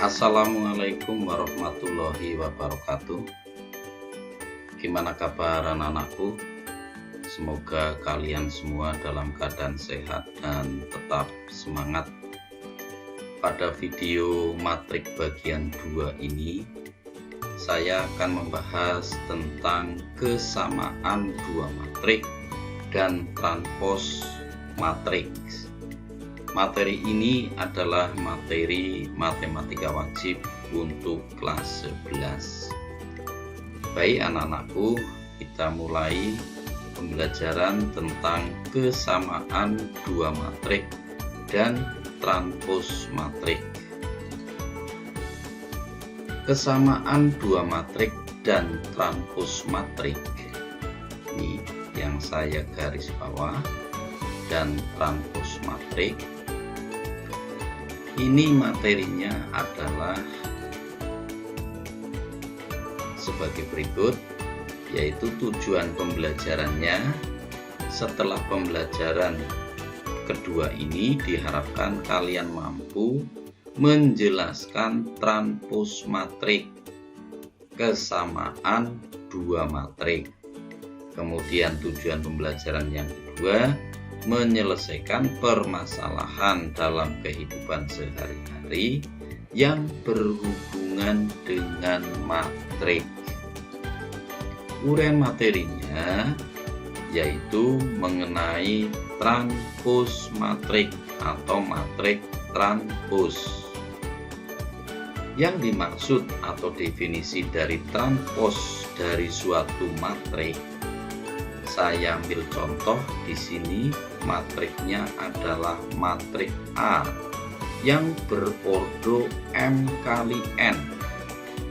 Assalamualaikum warahmatullahi wabarakatuh. Gimana kabar anak-anakku? Semoga kalian semua dalam keadaan sehat dan tetap semangat. Pada video matrik bagian 2 ini, saya akan membahas tentang kesamaan dua matrik dan transpos matriks. Materi ini adalah materi matematika wajib untuk kelas 11. Baik anak-anakku, kita mulai pembelajaran tentang kesamaan dua matrik dan transpos matrik. Kesamaan dua matrik dan transpos matrik ini yang saya garis bawah, dan transpos matrik ini materinya adalah sebagai berikut, yaitu tujuan pembelajarannya. Setelah pembelajaran kedua ini diharapkan kalian mampu menjelaskan transpos matrik, kesamaan dua matrik. Kemudian tujuan pembelajaran yang kedua, menyelesaikan permasalahan dalam kehidupan sehari-hari yang berhubungan dengan matrik. Uraian materinya yaitu mengenai transpos matrik atau matrik transpos. Yang dimaksud atau definisi dari transpos dari suatu matrik, saya ambil contoh di sini. Matriknya adalah matrik A yang berordo M kali N.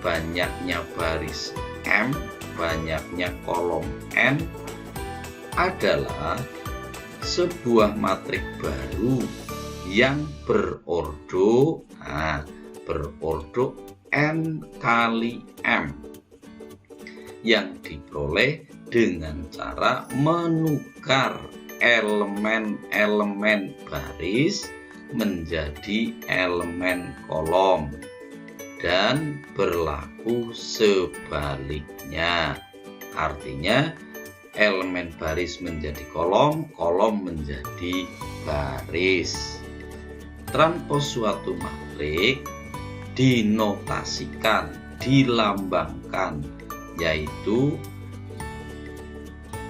Banyaknya baris M, banyaknya kolom N adalah sebuah matrik baru yang berordo N kali M yang diperoleh dengan cara menukar elemen-elemen baris menjadi elemen kolom, dan berlaku sebaliknya. Artinya elemen baris menjadi kolom, kolom menjadi baris. Transpos suatu matrik dinotasikan, dilambangkan, yaitu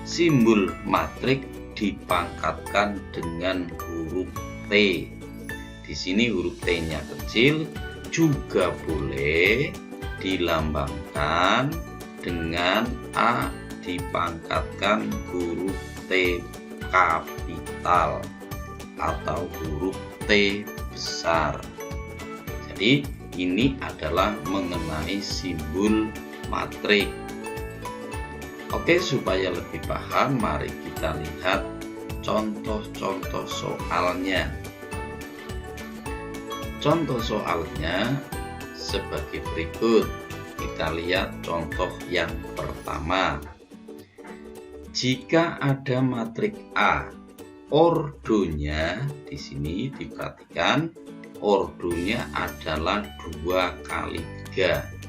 simbol matrik dipangkatkan dengan huruf T. Di sini huruf T-nya kecil, juga boleh dilambangkan dengan A dipangkatkan huruf T kapital atau huruf T besar. Jadi ini adalah mengenai simbol matrik. Oke, supaya lebih paham, mari kita lihat contoh-contoh soalnya. Contoh soalnya sebagai berikut. Kita lihat contoh yang pertama. Jika ada matrik A, ordonya di sini diperhatikan, ordonya adalah 2 kali 3.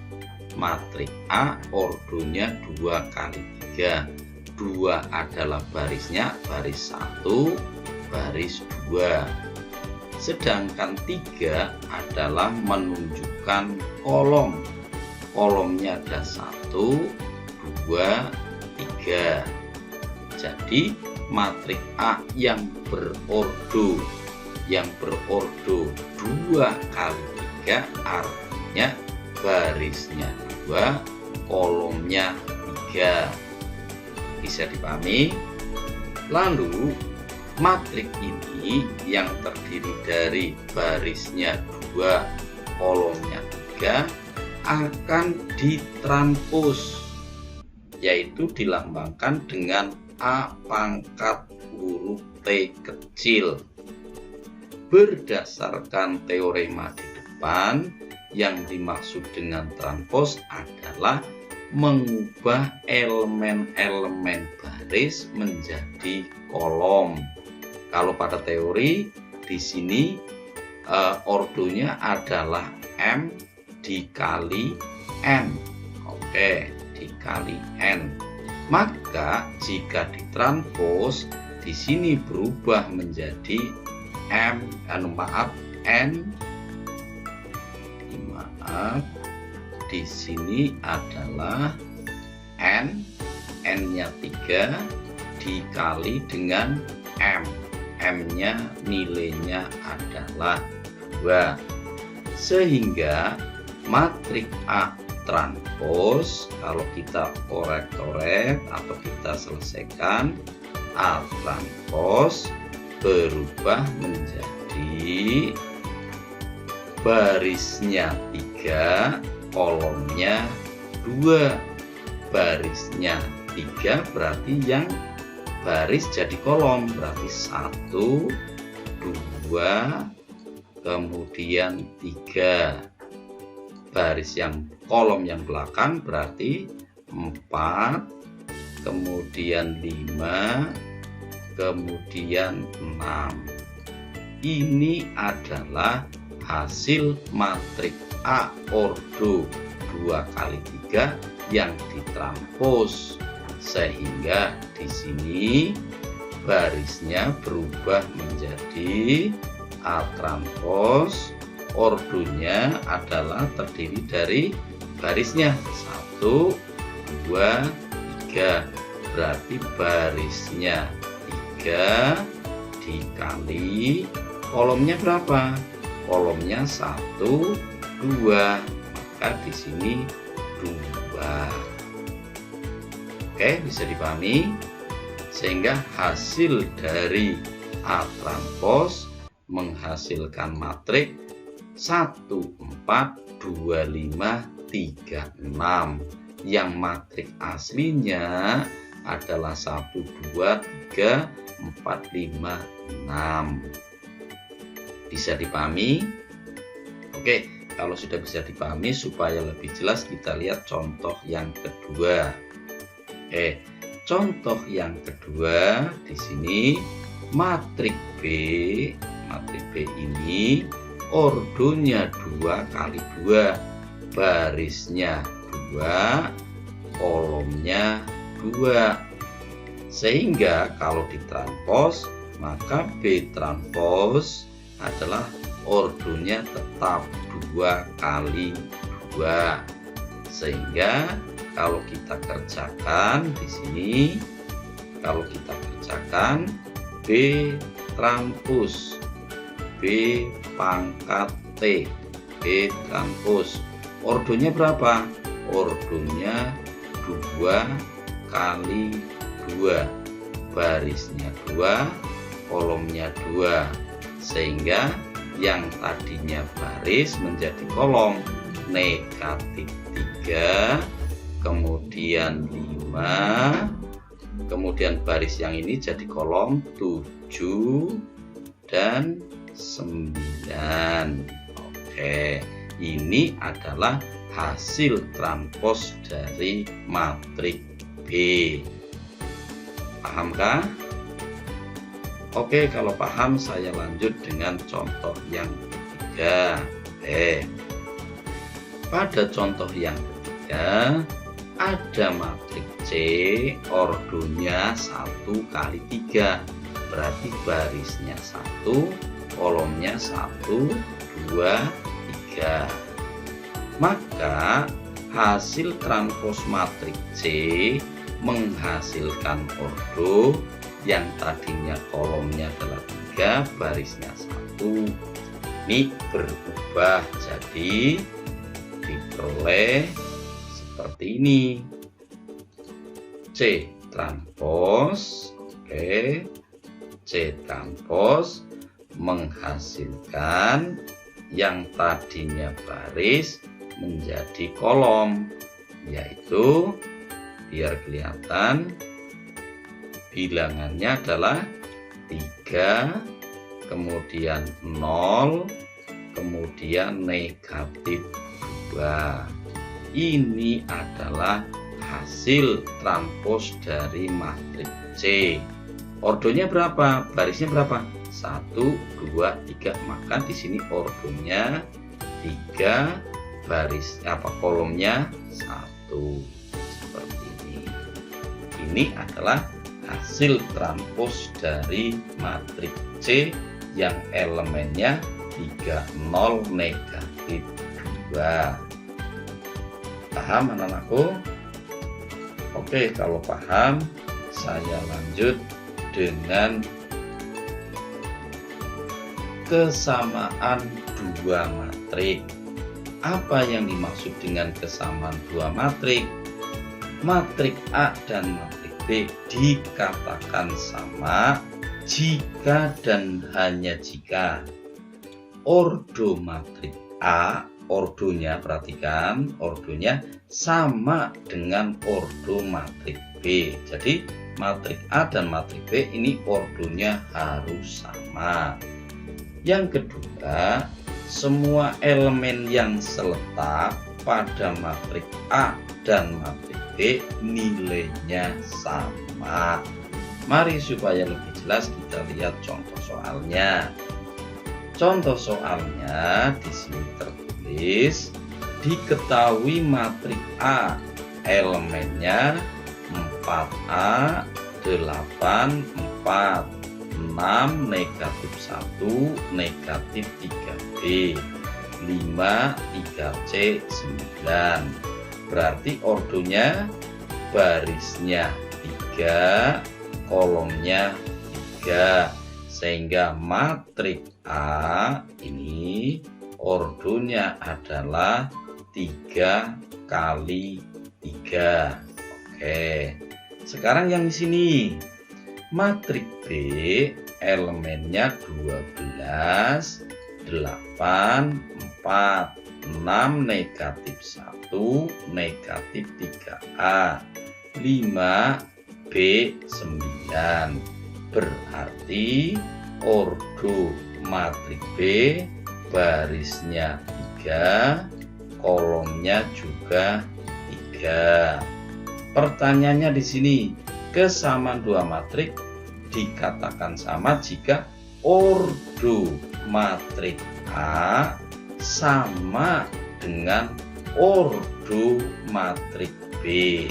Matrik A ordonya 2 kali 3. 2 adalah barisnya, baris 1, baris 2. Sedangkan 3 adalah menunjukkan kolom. Kolomnya ada 1, 2, 3. Jadi matrik A yang berordo 2 kali 3 artinya barisnya 2, kolomnya 3. Bisa dipahami? Lalu matrik ini yang terdiri dari barisnya 2, kolomnya 3 akan ditranspos, yaitu dilambangkan dengan A pangkat huruf T kecil. Berdasarkan teorema di depan, yang dimaksud dengan transpos adalah mengubah elemen-elemen baris menjadi kolom. Kalau pada teori di sini ordonya adalah M dikali N. Oke, dikali N. Maka jika ditranspos di sini berubah menjadi N. Di sini adalah N-nya 3 dikali dengan M. M-nya nilainya adalah 2. Sehingga matrik A transpos, kalau kita korek-korek atau kita selesaikan, A transpos berubah menjadi barisnya 3, kolomnya 2. Barisnya 3 berarti yang baris jadi kolom, berarti 1, 2, kemudian 3. Baris yang kolom yang belakang berarti 4, kemudian 5, kemudian 6. Ini adalah hasil matrik A ordo 2 kali 3 yang ditranspos, sehingga di sini barisnya berubah menjadi A transpos, ordonya adalah terdiri dari barisnya 1, 2, 3, berarti barisnya 3 dikali kolomnya berapa? Kolomnya 1, 2, maka di sini 2. Oke, bisa dipahami. Sehingga hasil dari A transpos menghasilkan matrik 1, 4, 2, 5, 3, 6. Yang matrik aslinya adalah 1, 2, 3, 4, 5, 6. Bisa dipahami? Oke, kalau sudah bisa dipahami, supaya lebih jelas kita lihat contoh yang kedua. Contoh yang kedua di sini matrik B. Matrik B ini ordonya 2 kali 2, barisnya 2, kolomnya 2. Sehingga kalau ditranspos, maka B transpos adalah ordonya tetap 2 kali 2. Sehingga kalau kita kerjakan di sini, kalau kita kerjakan B transpos B pangkat T, B transpos, ordonya berapa? Ordonya 2 kali 2, barisnya 2, kolomnya 2. Sehingga yang tadinya baris menjadi kolom, negatif 3, kemudian 5, kemudian baris yang ini jadi kolom 7 dan 9. Oke, ini adalah hasil transpos dari matrik B. Pahamkah? Oke, kalau paham saya lanjut dengan contoh yang ketiga. Pada contoh yang ketiga ada matrik C, ordonya 1 kali 3, berarti barisnya 1, kolomnya 1, 2, 3. Maka hasil transpos matrik C menghasilkan ordo yang tadinya kolomnya adalah 3, barisnya 1. Ini berubah jadi diperoleh seperti ini. C transpos, oke, C transpos menghasilkan yang tadinya baris menjadi kolom, yaitu biar kelihatan bilangannya adalah 3, kemudian 0, kemudian negatif 2. Ini adalah hasil transpos dari matrik C. Ordonya berapa? Barisnya berapa? 1, 2, 3. Maka di sini ordonya 3, kolomnya 1. Seperti ini. Ini adalah hasil transpos dari matriks C yang elemennya 3, 0, negatif 2. Paham anak-anakku? Oke, kalau paham, saya lanjut dengan kesamaan dua matriks. Apa yang dimaksud dengan kesamaan dua matriks? Matriks A dan matriks B dikatakan sama jika dan hanya jika ordo matriks A, ordonya, perhatikan, ordonya sama dengan ordo matriks B. Jadi matriks A dan matriks B ini ordonya harus sama. Yang kedua, semua elemen yang seletak pada matriks A dan matriks B nilainya sama. Mari supaya lebih jelas kita lihat contoh soalnya. Contoh soalnya di sini tertulis, diketahui matriks A elemennya 4A, 8, 4, 6, negatif 1, negatif 3B, 5, 3C, 9. Berarti ordonya barisnya 3, kolomnya 3, sehingga matriks A ini ordonya adalah 3 kali 3. Oke. Sekarang yang di sini matriks B elemennya 12, 8, 4, 6, negatif 1, negatif 3A, 5, B, 9. Berarti ordo matriks B barisnya 3, kolomnya juga 3. Pertanyaannya di sini, kesamaan dua matriks dikatakan sama jika ordo matriks A sama dengan ordo matriks B.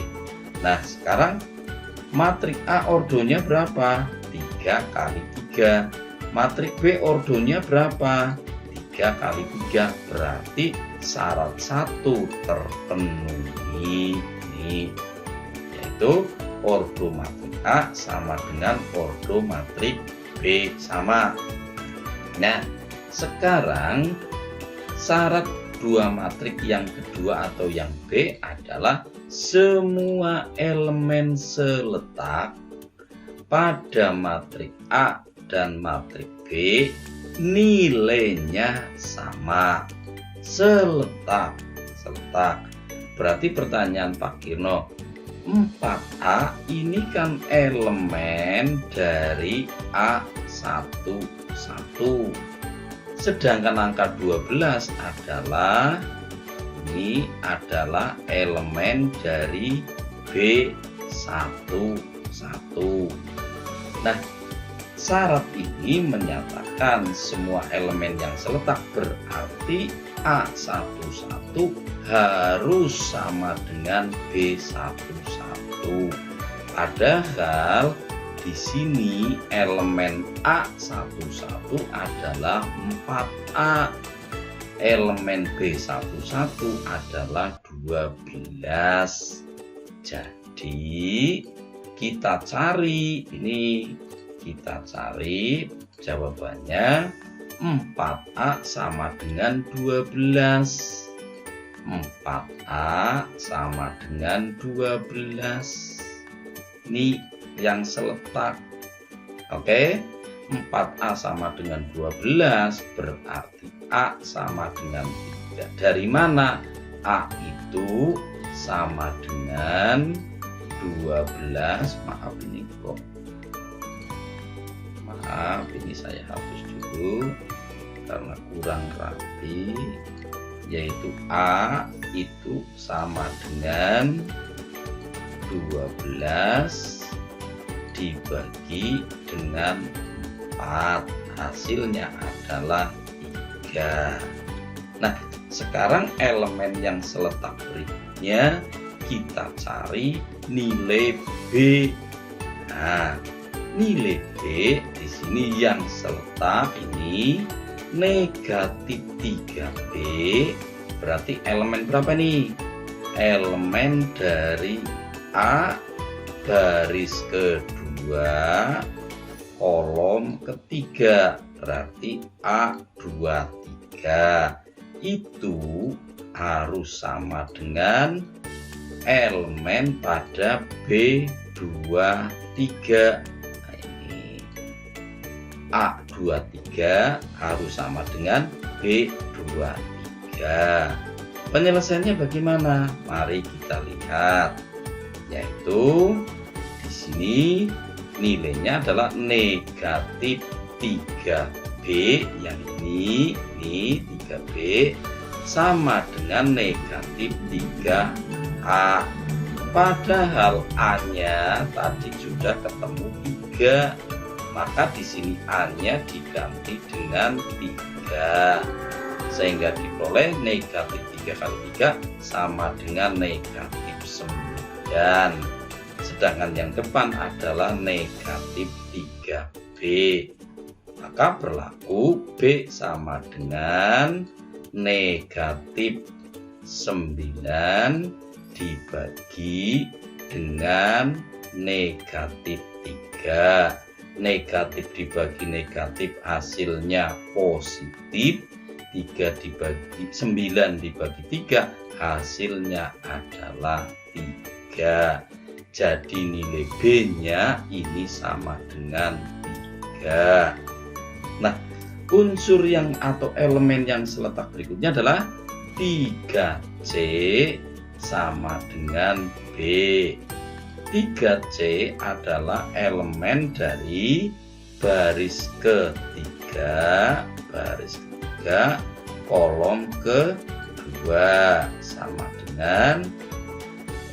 Nah, sekarang matriks A ordonya berapa? 3 kali 3. Matriks B ordonya berapa? 3 kali 3. Berarti syarat 1 terpenuhi. Ini yaitu ordo matriks A sama dengan ordo matriks B sama. Nah, sekarang syarat dua matriks yang kedua atau yang B adalah semua elemen seletak pada matriks A dan matriks B nilainya sama. Seletak. Berarti pertanyaan Pak Kirno, 4A ini kan elemen dari A11. Sedangkan angka 12 adalah elemen dari B11. Nah, syarat ini menyatakan semua elemen yang seletak berarti A11 harus sama dengan B11. Padahal di sini elemen A11 adalah 4A. Elemen B11 adalah 12. Jadi kita cari jawabannya 4A sama dengan 12. 4A sama dengan 12. Ini yang seletak. Oke, 4A sama dengan 12 berarti A sama dengan 3. Dari mana? A itu sama dengan 12. Maaf, ini saya hapus dulu karena kurang rapi. Yaitu A itu sama dengan 12 dibagi dengan 4. hasilnya adalah 3. Nah, sekarang elemen yang seletak berikutnya kita cari nilai B. Nah, nilai B di sini yang seletak ini negatif 3B, berarti elemen berapa nih? Elemen dari A baris kedua kolom ketiga, berarti A23 itu harus sama dengan elemen pada B23. Nah, ini A23 harus sama dengan B23. Penyelesaiannya bagaimana? Mari kita lihat. Yaitu di sini nilainya adalah negatif 3B, yang ini 3B sama dengan negatif 3A. Padahal A-nya tadi sudah ketemu 3, maka di sini A-nya diganti dengan 3, sehingga diperoleh negatif 3 kali 3 sama dengan negatif 9. Sedangkan yang depan adalah negatif 3B. Maka berlaku B sama dengan negatif 9 dibagi dengan negatif 3. Negatif dibagi negatif hasilnya positif. 9 dibagi 3 hasilnya adalah 3. Jadi nilai B-nya ini sama dengan 3. Nah, unsur yang atau elemen yang seletak berikutnya adalah 3C sama dengan B. 3C adalah elemen dari baris ketiga kolom kedua, sama dengan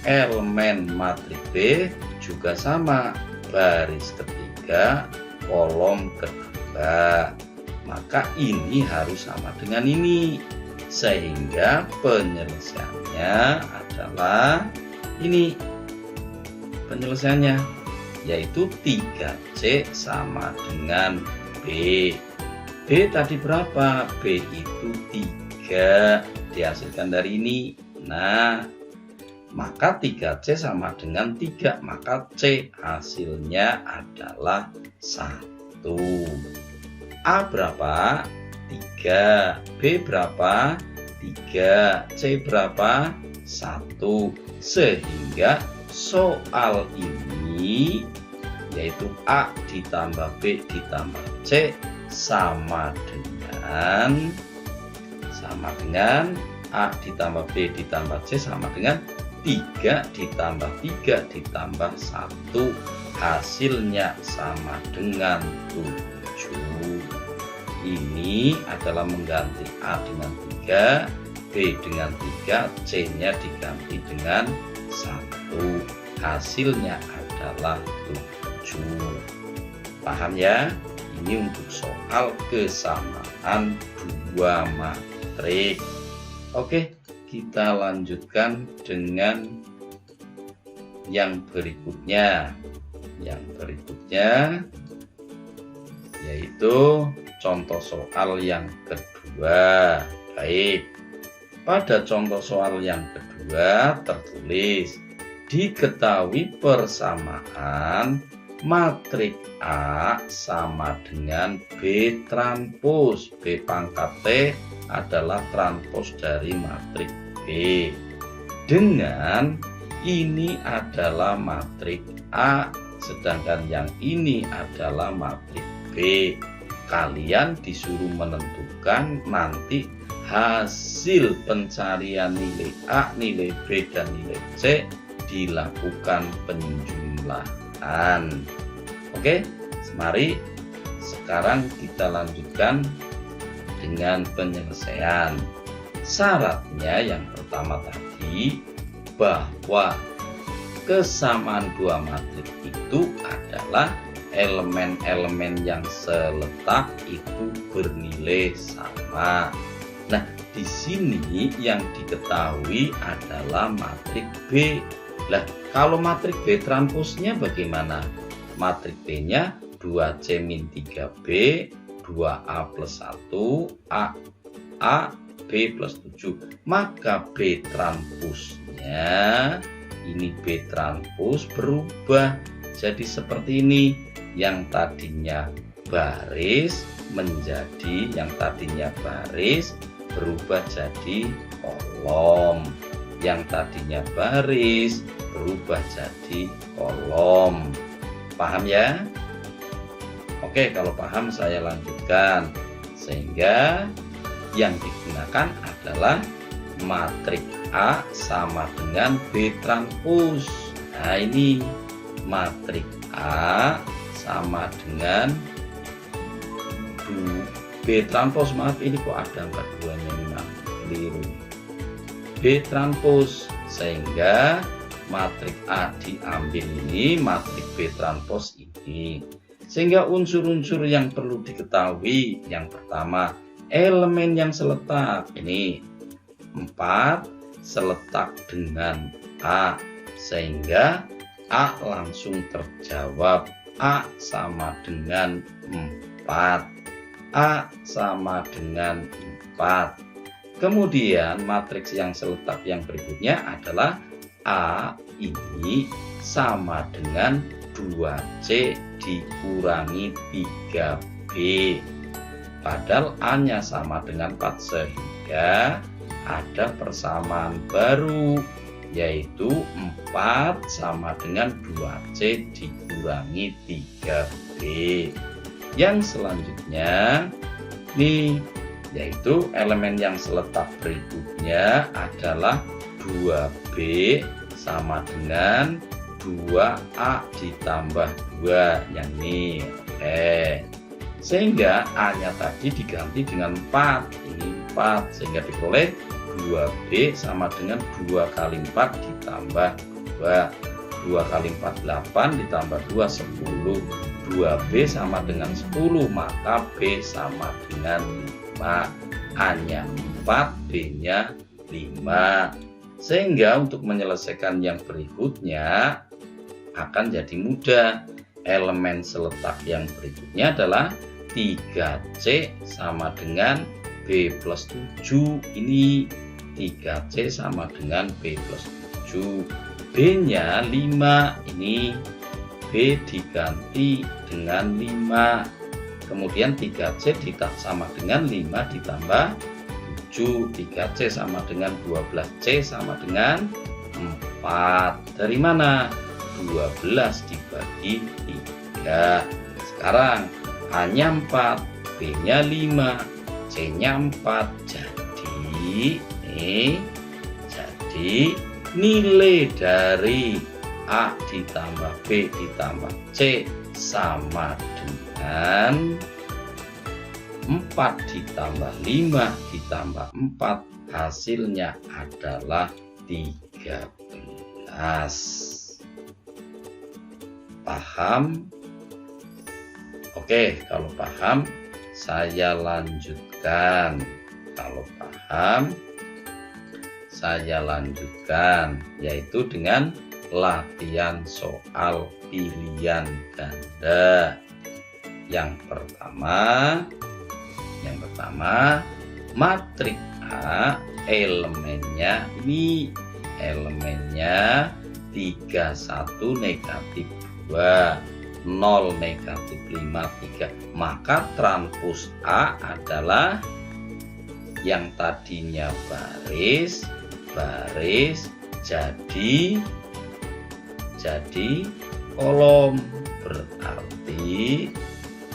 elemen matriks B juga sama, baris ketiga kolom kedua. Maka ini harus sama dengan ini, sehingga penyelesaiannya adalah ini. Penyelesaiannya yaitu 3C sama dengan B. B tadi berapa? B itu 3 dihasilkan dari ini. Nah, maka 3C sama dengan 3, maka C hasilnya adalah 1. A berapa? 3. B berapa? 3. C berapa? 1. Sehingga soal ini yaitu A ditambah B ditambah C sama dengan A ditambah B ditambah C sama dengan 3 ditambah 3 ditambah 1, hasilnya sama dengan 7. Ini adalah mengganti A dengan 3, B dengan 3, C-nya diganti dengan 1, hasilnya adalah 7. Paham ya? Ini untuk soal kesamaan 2 matriks. Oke, kita lanjutkan dengan yang berikutnya. Yang berikutnya yaitu contoh soal yang kedua. Baik, pada contoh soal yang kedua tertulis diketahui persamaan matriks A sama dengan B transpos. B pangkat T adalah transpos dari matriks B. Dengan ini adalah matriks A, sedangkan yang ini adalah matriks B. Kalian disuruh menentukan nanti hasil pencarian nilai A, nilai B, dan nilai C, dilakukan penjumlahan. Oke, mari sekarang kita lanjutkan dengan penyelesaian. Syaratnya yang pertama tadi bahwa kesamaan 2 matriks itu adalah elemen-elemen yang seletak itu bernilai sama. Nah, di sini yang diketahui adalah matrik B. Lah, kalau matrik B transposnya bagaimana? Matrik B-nya 2C-3B, 2A plus 1, A, B plus 7. Maka B transposnya, ini B transpos berubah jadi seperti ini. Yang tadinya baris menjadi, yang tadinya baris berubah jadi kolom. Yang tadinya baris berubah jadi kolom. Paham ya? Oke, kalau paham saya lanjutkan. Sehingga yang digunakan adalah matrik A sama dengan B transpos. Nah, ini matrik A sama dengan B transpos. Maaf, ini kok ada angka 2-nya, memang keliru. B transpos, sehingga matrik A diambil ini, matrik B transpos ini. Sehingga unsur-unsur yang perlu diketahui, yang pertama elemen yang seletak, ini 4 seletak dengan A, sehingga A langsung terjawab. A sama dengan 4. A sama dengan 4. Kemudian matriks yang seletak yang berikutnya adalah A ini sama dengan 2C dikurangi 3B. Padahal A-nya sama dengan 4, sehingga ada persamaan baru, yaitu 4 sama dengan 2C dikurangi 3B. Yang selanjutnya nih, yaitu elemen yang seletak berikutnya adalah 2B sama dengan 2A ditambah 2, yang ini. Sehingga A-nya tadi diganti dengan 4, ini 4, sehingga diperoleh 2B sama dengan 2 kali 4 ditambah 2. 2 kali 4 8 ditambah 2 10. 2B sama dengan 10, maka B sama dengan 5. A-nya 4, B-nya 5. Sehingga untuk menyelesaikan yang berikutnya akan jadi mudah. Elemen seletak yang berikutnya adalah 3C sama dengan B plus 7. Ini 3C sama dengan B plus 7. B-nya 5. Ini B diganti dengan 5. Kemudian 3C sama dengan 5 ditambah 7. 3C sama dengan 12C sama dengan 4. Dari mana? 12 dibagi 3. Sekarang A-nya 4, B-nya 5, C-nya 4. Jadi nilai dari A ditambah B ditambah C sama dengan 4 ditambah 5 ditambah 4, hasilnya adalah 13. Paham? Oke, kalau paham saya lanjutkan. Kalau paham saya lanjutkan, yaitu dengan latihan soal pilihan ganda. Yang pertama matrik A elemennya 31 negatif 2, 0 negatif 5, 3. Maka transpos A adalah yang tadinya baris jadi kolom. Berarti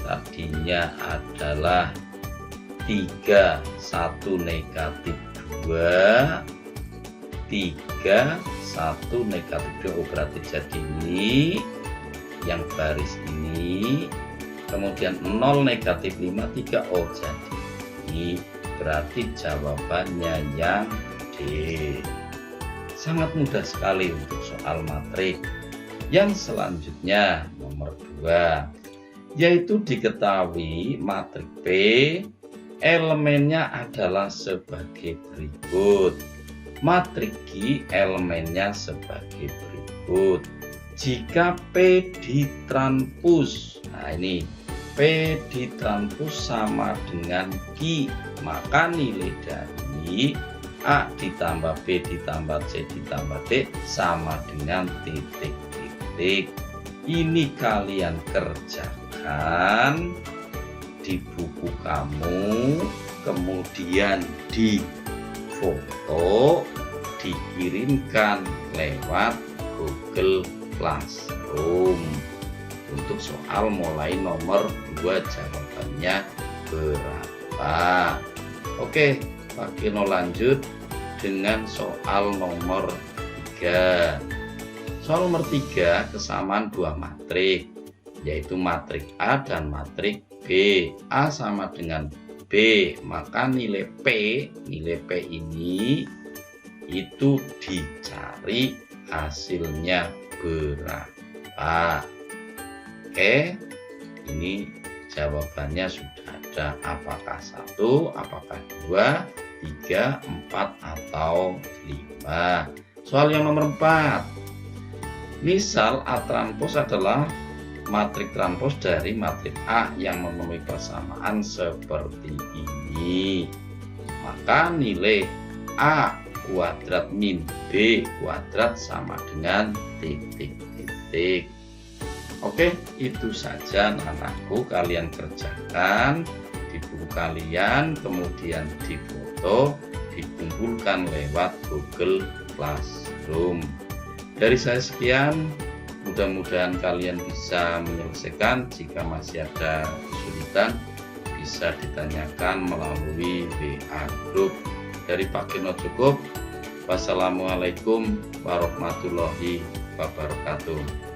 tadinya adalah 3, 1 negatif 2, 3, 1 negatif 2. Berarti jadi ini yang baris ini, kemudian 0 negatif 5, 3. Oh, jadi ini berarti jawabannya yang D. Sangat mudah sekali untuk soal matrik. Yang selanjutnya nomor 2, yaitu diketahui matrik P elemennya adalah sebagai berikut. Matrik Q elemennya sebagai berikut. Jika P ditranspus, nah ini P ditranspus sama dengan Q, maka nilai dari A ditambah B ditambah C ditambah D sama dengan titik-titik. Ini kalian kerjakan di buku kamu, kemudian di foto, dikirimkan lewat Google Classroom. Untuk soal mulai nomor 2 jawabannya berapa? Oke, Pak Kino lanjut dengan soal nomor 3. Soal nomor 3, kesamaan dua matrik, yaitu matrik A dan matrik B. A sama dengan B, maka nilai P ini itu dicari hasilnya berapa. Oke, ini jawabannya sudah ada, apakah 1, apakah 2, 3, 4, atau 5. Soal yang nomor 4. Misal A transpos adalah matrik transpos dari matrik A yang memenuhi persamaan seperti ini. Maka nilai A kuadrat min B kuadrat sama dengan titik-titik. Oke, itu saja anak-anakku, kalian kerjakan di buku kalian, kemudian difoto, dikumpulkan lewat Google Classroom. Dari saya sekian, mudah-mudahan kalian bisa menyelesaikan. Jika masih ada kesulitan, bisa ditanyakan melalui WA Group. Dari Pak Kino cukup. Wassalamualaikum warahmatullahi wabarakatuh.